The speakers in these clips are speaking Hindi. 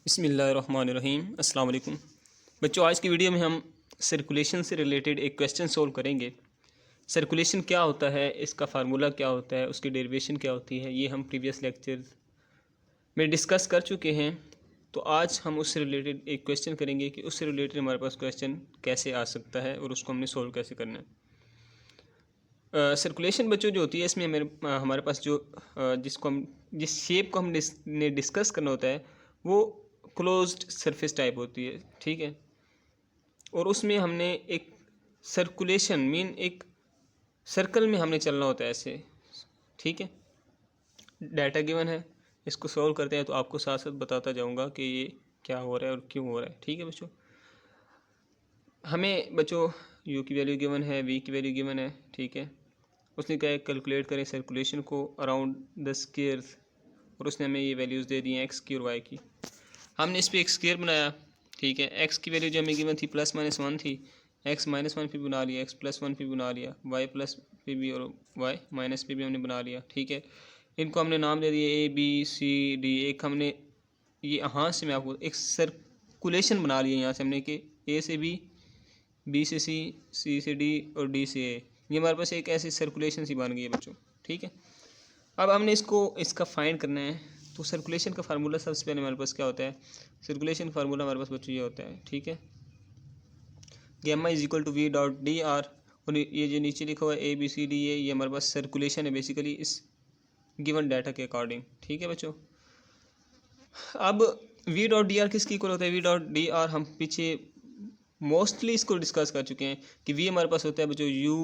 बिस्मिल्लाहिर्रहमानिर्रहीम। अस्सलाम वालेकुम बच्चों, आज की वीडियो में हम सर्कुलेशन से रिलेटेड एक क्वेश्चन सोल्व करेंगे। सर्कुलेशन क्या होता है, इसका फार्मूला क्या होता है, उसकी डेरिवेशन क्या होती है, ये हम प्रीवियस लेक्चर में डिस्कस कर चुके हैं। तो आज हम उससे रिलेटेड एक क्वेश्चन करेंगे कि उससे रिलेटेड हमारे पास क्वेश्चन कैसे आ सकता है और उसको हमने सोल्व कैसे करना है। सर्कुलेशन बच्चों जो होती है, इसमें हमारे पास जो जिस शेप को हमने डिस्कस करना होता है वो क्लोज्ड सरफेस टाइप होती है, ठीक है। और उसमें हमने एक सर्कुलेशन मीन एक सर्कल में हमने चलना होता है ऐसे, ठीक है। डाटा गिवन है, इसको सॉल्व करते हैं तो आपको साथ साथ बताता जाऊंगा कि ये क्या हो रहा है और क्यों हो रहा है, ठीक है बच्चों। हमें बच्चों u की वैल्यू गिवन है, v की वैल्यू गिवन है, ठीक है। उसने क्या है, कैलकुलेट करें सर्कुलेशन को अराउंड द स्क्वायर, और उसने हमें ये वैल्यूज़ दे दी हैं एक्स की और वाई की। हमने इस पर एक स्क्वायर बनाया, ठीक है। एक्स की वैल्यू जो हमें गिवन थी +-1 थी, एक्स -1 पे बना लिया, एक्स +1 पे बना लिया, वाई प्लस पे भी और वाई माइनस पे भी हमने बना लिया, ठीक है। इनको हमने नाम दे दिया ए बी सी डी। एक हमने ये यहाँ से मैं आपको एक सर्कुलेशन बना लिया यहाँ से हमने कि ए से बी से सी से डी और डी से ए। ये हमारे पास एक ऐसी सर्कुलेशन सी बन गई है बच्चों, ठीक है। अब हमने इसका फाइंड करना है। तो सर्कुलेशन का फार्मूला सबसे पहले हमारे पास क्या होता है, सर्कुलेशन का फार्मूला हमारे पास बच्चों ये होता है, ठीक है। Gamma is equal to V dot D R, और ये जो नीचे लिखा हुआ है ए बी सी डी ए, ये हमारे पास सर्कुलेशन है बेसिकली इस गिवन डाटा के अकॉर्डिंग, ठीक है बच्चों। अब वी डॉट डी आर किसकी इक्वल होता है, वी डॉट डी आर हम पीछे मोस्टली इसको डिस्कस कर चुके हैं कि वी हमारे पास होता है बच्चों U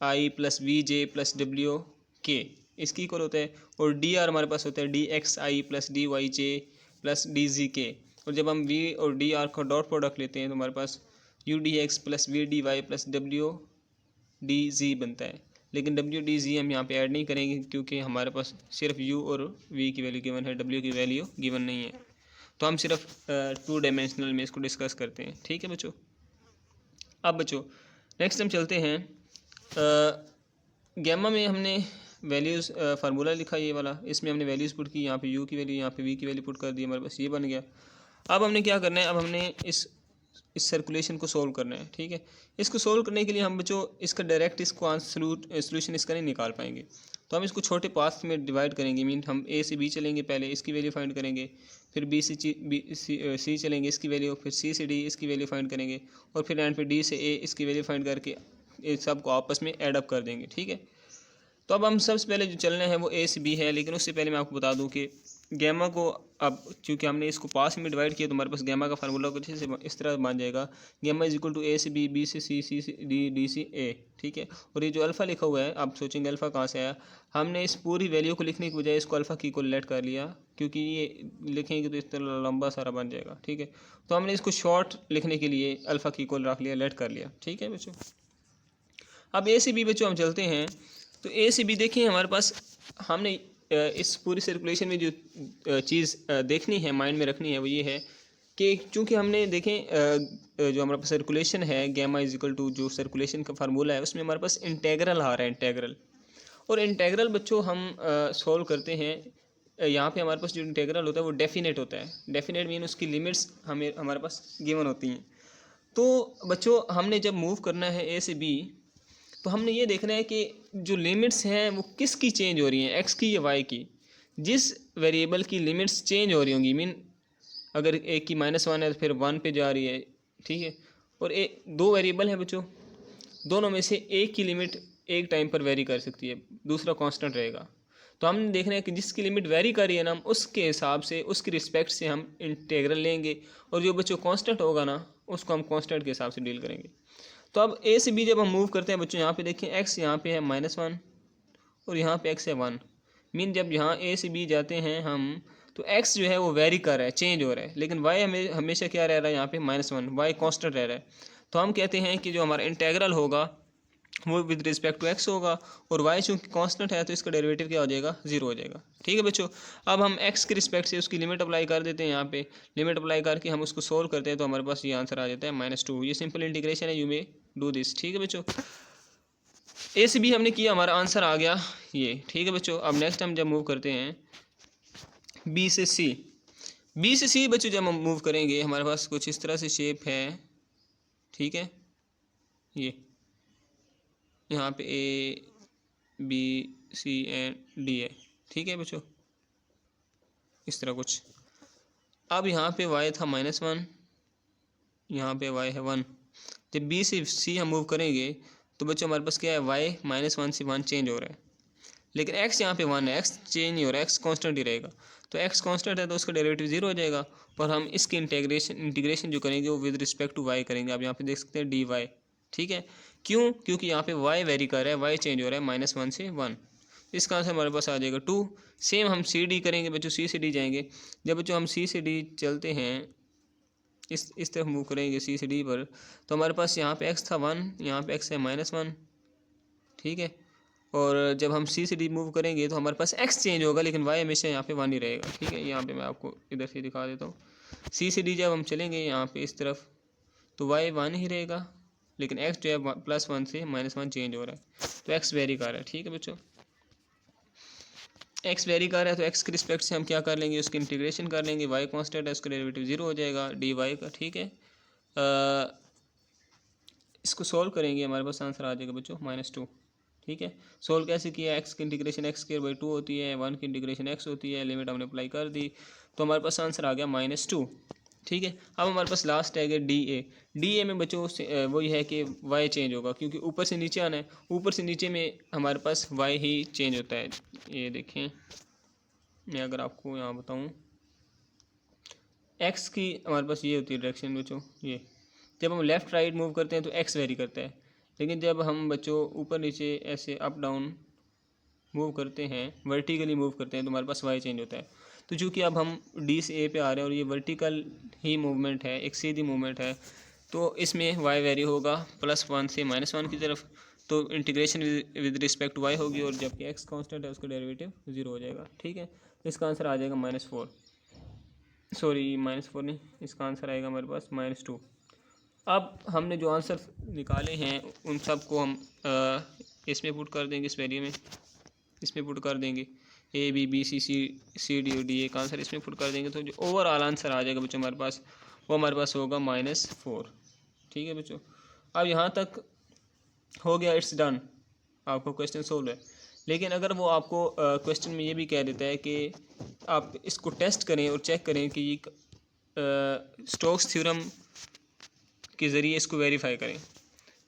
I plus V J plus W K, इसकी इक्वल होता है। और डी आर हमारे पास होता है d x i plus d y j plus d z k. और जब हम वी और डी आर का डॉट प्रोडक्ट लेते हैं तो हमारे पास u d x plus v d y plus डब्ल्यू डी जी बनता है। लेकिन डब्ल्यू डी जी हम यहाँ पे ऐड नहीं करेंगे क्योंकि हमारे पास सिर्फ यू और वी की वैल्यू गिवन है, डब्ल्यू की वैल्यू गिवन नहीं है। तो हम सिर्फ 2 डायमेंशनल में इसको डिस्कस करते हैं, ठीक है बच्चों। अब बच्चों नेक्स्ट हम चलते हैं गैमा में हमने वैल्यूज़ फार्मूला लिखा ये वाला, इसमें हमने वैल्यूज़ पुट की, यहाँ पे यू की वैल्यू यहाँ पे वी की वैल्यू पुट कर दी, हमारे पास ये बन गया। अब हमने क्या करना है, अब हमने इस सर्कुलेशन को सोल्व करना है, ठीक है। इसको सोल्व करने के लिए हम बच्चों इसका डायरेक्ट इसको सोल्यूशन इसका नहीं निकाल पाएंगे। तो हम इसको छोटे पाथ में डिवाइड करेंगे, मीन हम ए से बी चलेंगे, पहले इसकी वैल्यू फाइंड करेंगे, फिर बी से सी चलेंगे, इसकी वैल्यू, फिर सी से डी इसकी वैल्यू फाइंड करेंगे, और फिर एंड पे डी से ए इसकी वैल्यू फाइंड करके इस सब को आपस में ऐड अप कर देंगे, ठीक है। तो अब हम सबसे पहले जो चलना है वो ए से बी है, लेकिन उससे पहले मैं आपको बता दूं कि गैमा को अब चूँकि हमने इसको पास में डिवाइड किया तो हमारे पास गैमा का फार्मूला कुछ इस तरह बन जाएगा, गैमा इज इक्वल टू ए से बी, बी से सी, सी से डी, डी से ए, ठीक है। और ये जो अल्फ़ा लिखा हुआ है, आप सोचेंगे अल्फ़ा कहाँ से आया, हमने इस पूरी वैल्यू को लिखने की बजाय इसको अल्फ़ा की को लेट कर लिया, क्योंकि ये लिखेंगे तो इस तरह लंबा सारा बन जाएगा, ठीक है। तो हमने इसको शॉर्ट लिखने के लिए अल्फ़ा की को रख लिया, लेट कर लिया, ठीक है बच्चों। अब ए से बी बच्चों हम चलते हैं। तो ए से बी देखिए हमारे पास हमने इस पूरी सर्कुलेशन में जो चीज़ देखनी है, माइंड में रखनी है, वो ये है कि चूँकि हमने देखें जो हमारे पास सर्कुलेशन है गैमा इज इक्वल टू जो सर्कुलेशन का फार्मूला है उसमें हमारे पास इंटेग्रल आ रहा है, इंटेग्रल। और इंटेग्रल बच्चों हम सॉल्व करते हैं, यहाँ पे हमारे पास जो इंटेग्रल होता है वो डेफिनेट होता है। डेफिनेट मीन उसकी लिमिट्स हमारे पास गिवन होती हैं। तो बच्चों हमने जब मूव करना है ए से बी, तो हमने ये देखना है कि जो लिमिट्स हैं वो किसकी चेंज हो रही हैं, एक्स की या वाई की। जिस वेरिएबल की लिमिट्स चेंज हो रही होंगी, मीन अगर एक की -1 है तो फिर 1 पे जा रही है, ठीक है। और दो वेरिएबल हैं बच्चों, दोनों में से एक की लिमिट एक टाइम पर वेरी कर सकती है, दूसरा कांस्टेंट रहेगा। तो हमने देखना है कि जिसकी लिमिट वेरी कर रही है ना, हम उसके हिसाब से उसकी रिस्पेक्ट से हम इंटेग्रल लेंगे, और जो बच्चों कांस्टेंट होगा ना उसको हम कांस्टेंट के हिसाब से डील करेंगे। तो अब ए से बी जब हम मूव करते हैं बच्चों, यहाँ पे देखिए एक्स यहाँ पे है -1 और यहाँ पे एक्स है 1। मीन जब यहाँ ए से बी जाते हैं हम, तो एक्स जो है वो वेरी कर रहा है, चेंज हो रहा है, लेकिन वाई हमेशा क्या रह रहा है, यहाँ पे -1, वाई कांस्टेंट रह रहा है। तो हम कहते हैं कि जो हमारा इंटेग्रल होगा वो विद रिस्पेक्ट टू एक्स होगा, और वाई चूँकि कांस्टेंट है तो इसका डेरिवेटिव क्या हो जाएगा, 0 हो जाएगा, ठीक है बच्चों। अब हम एक्स के रिस्पेक्ट से उसकी लिमिट अप्लाई कर देते हैं, यहाँ पे लिमिट अप्लाई करके हम उसको सोल्व करते हैं तो हमारे पास ये आंसर आ जाता है -2। ये सिंपल इंटीग्रेशन है, यू मे डू दिस, ठीक है बच्चों। ए से बी हमने किया, हमारा आंसर आ गया ये, ठीक है बच्चों। अब नेक्स्ट हम जब मूव करते हैं बी से सी, बी से सी बच्चों जब हम मूव करेंगे हमारे पास कुछ इस तरह से शेप है, ठीक है, ये यहाँ पे A B C and D है, ठीक है बच्चों, इस तरह कुछ। अब यहाँ पे y था -1, यहाँ पे y है 1। जब b से c हम मूव करेंगे तो बच्चों हमारे पास क्या है, y -1 से 1 चेंज हो रहा है, लेकिन x यहाँ पे 1 है, x चेंज नहीं हो रहा है, x कांस्टेंट ही रहेगा। तो x कांस्टेंट है तो उसका डेरिवेटिव 0 हो जाएगा, और हम इसकी इंटीग्रेशन जो करेंगे वो विद रिस्पेक्ट टू y करेंगे। आप यहाँ पे देख सकते हैं dy, ठीक है। क्यों? क्योंकि यहाँ पे y वेरी कर रहा है, y चेंज हो रहा है -1 से 1। इसका आंसर हमारे पास आ जाएगा 2। सेम हम सी डी करेंगे बच्चों, सी से डी जाएंगे। जब बच्चों हम सी से डी चलते हैं, इस तरफ मूव करेंगे सी से डी पर, तो हमारे पास यहाँ पे x था 1, यहाँ पे x है -1, ठीक है। और जब हम सी से डी मूव करेंगे तो हमारे पास x चेंज होगा, लेकिन y हमेशा यहाँ पे 1 ही रहेगा, ठीक है। यहाँ पे मैं आपको इधर से दिखा देता हूँ। सी से डी जब हम चलेंगे यहाँ पे इस तरफ, तो y 1 ही रहेगा, लेकिन x जो है +1 से -1 चेंज हो रहा है, तो x वेरी कर रहा है, ठीक है बच्चों। x वेरी कर रहा है तो x के रिस्पेक्ट से हम क्या कर लेंगे, उसकी इंटीग्रेशन कर लेंगे। y कांस्टेंट है, उसका डेरिवेटिव 0 हो जाएगा dy का, ठीक है। इसको सॉल्व करेंगे, हमारे पास आंसर आ जाएगा बच्चों -2, ठीक है। सोल्व कैसे किया, x की इंटीग्रेशन x² 2 होती है, 1 की इंटीग्रेशन x होती है, लिमिट हमने अप्लाई कर दी, तो हमारे पास आंसर आ गया -2, ठीक है। अब हमारे पास लास्ट है डी ए में बच्चों वही है कि y चेंज होगा, क्योंकि ऊपर से नीचे आना है, ऊपर से नीचे में हमारे पास y ही चेंज होता है। ये देखें, मैं अगर आपको यहाँ बताऊँ, x की हमारे पास ये होती है डायरेक्शन बच्चों, ये जब हम लेफ़्ट राइट मूव करते हैं तो x वेरी करता है, लेकिन जब हम बच्चों ऊपर नीचे ऐसे अप डाउन मूव करते हैं, वर्टिकली मूव करते हैं, तो हमारे पास y चेंज होता है। तो चूँकि अब हम डी से ए पे आ रहे हैं और ये वर्टिकल ही मूवमेंट है, एक सीधी मूवमेंट है, तो इसमें y वेरी होगा +1 से -1 की तरफ, तो integration with respect to y होगी, और जबकि x कांस्टेंट है उसका डेरिवेटिव 0 हो जाएगा, ठीक है। इसका आंसर आ जाएगा -4, सॉरी -4 नहीं, इसका आंसर आएगा हमारे पास -2। अब हमने जो आंसर निकाले हैं उन सब को हम इसमें पुट कर देंगे, इस वैल्यू में, इसमें पुट कर देंगे A B B C C C D D A का आंसर इसमें पुट कर देंगे, तो जो ओवरऑल आंसर आ जाएगा बच्चों हमारे पास, वो हमारे पास होगा -4, ठीक है बच्चों। अब यहाँ तक हो गया, इट्स डन, आपको क्वेश्चन सोल्व है। लेकिन अगर वो आपको क्वेश्चन में ये भी कह देता है कि आप इसको टेस्ट करें और चेक करें कि स्टोक्स थ्योरम के ज़रिए इसको वेरीफाई करें,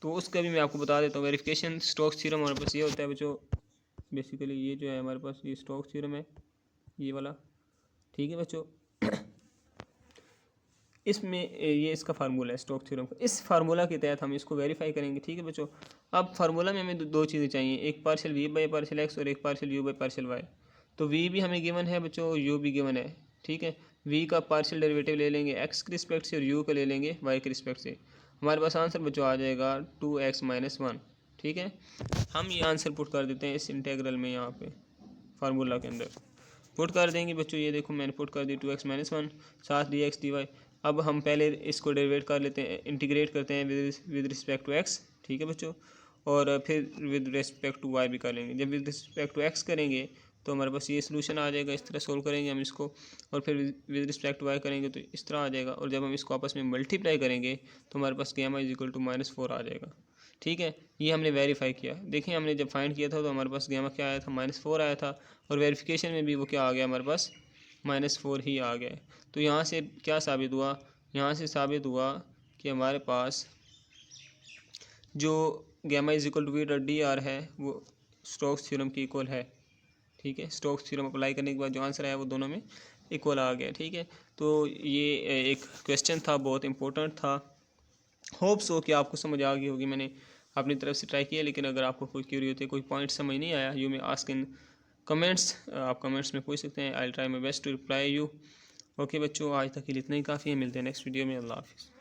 तो उसका भी मैं आपको बता देता हूँ। वेरिफिकेशन स्टोक्स थ्योरम हमारे पास ये होता है बच्चों, बेसिकली ये जो है हमारे पास ये स्टोक्स थ्योरम है, ये वाला, ठीक है बच्चों। इसमें ये इसका फार्मूला है स्टोक्स थ्योरम का, इस फार्मूला के तहत हम इसको वेरीफाई करेंगे, ठीक है बच्चों। अब फार्मूला में हमें दो चीज़ें चाहिए, एक partial v by partial x और एक partial u by partial y। तो v भी हमें गिवन है बच्चों, u भी गिवन है, ठीक है। v का पार्शियल डेरिवेटिव ले लेंगे x के रिस्पेक्ट से और u का ले लेंगे y के रिस्पेक्ट से, हमारे पास आंसर बच्चों आ जाएगा 2x - 1, ठीक है। हम ये आंसर पुट कर देते हैं इस इंटेग्रल में, यहाँ पे फार्मूला के अंदर पुट कर देंगे बच्चों। ये देखो मैंने पुट कर दी 2x - 1 साथ dx dy। अब हम पहले इसको डेरिवेट कर लेते हैं, इंटीग्रेट करते हैं विद रिस्पेक्ट टू x, ठीक है बच्चों, और फिर विद रिस्पेक्ट टू y भी कर लेंगे। जब विद रिस्पेक्ट टू x करेंगे तो हमारे पास ये सोल्यूशन आ जाएगा, इस तरह सोल्व करेंगे हम इसको, और फिर विद रिस्पेक्ट टू y करेंगे तो इस तरह आ जाएगा, और जब हम इसको आपस में मल्टीप्लाई करेंगे तो हमारे पास गामा = -4 आ जाएगा, ठीक है। ये हमने वेरीफाई किया, देखिए हमने जब फाइंड किया था तो हमारे पास गामा क्या आया था, -4 आया था, और वेरिफिकेशन में भी वो क्या आ गया हमारे पास, -4 ही आ गया। तो यहाँ से क्या साबित हुआ, यहाँ से साबित हुआ कि हमारे पास जो गामा =v.dr है वो स्टोक्स थ्योरम की इक्वल है, ठीक है। स्टोक्स थ्योरम अप्लाई करने के बाद जो आंसर आया वो दोनों में इक्वल आ गया, ठीक है। तो ये एक क्वेश्चन था, बहुत इंपॉर्टेंट था। होप सो कि आपको समझ आ गई होगी, मैंने अपनी तरफ से ट्राई किया। लेकिन अगर आपको कोई क्यूरी होती है, कोई पॉइंट समझ नहीं आया, you may ask in comments, आप कमेंट्स में पूछ सकते हैं। I will try my best to reply you. Okay बच्चों, आज तक के लिए इतना ही काफ़ी है, मिलते हैं नेक्स्ट वीडियो में। अल्लाह हाफिज़।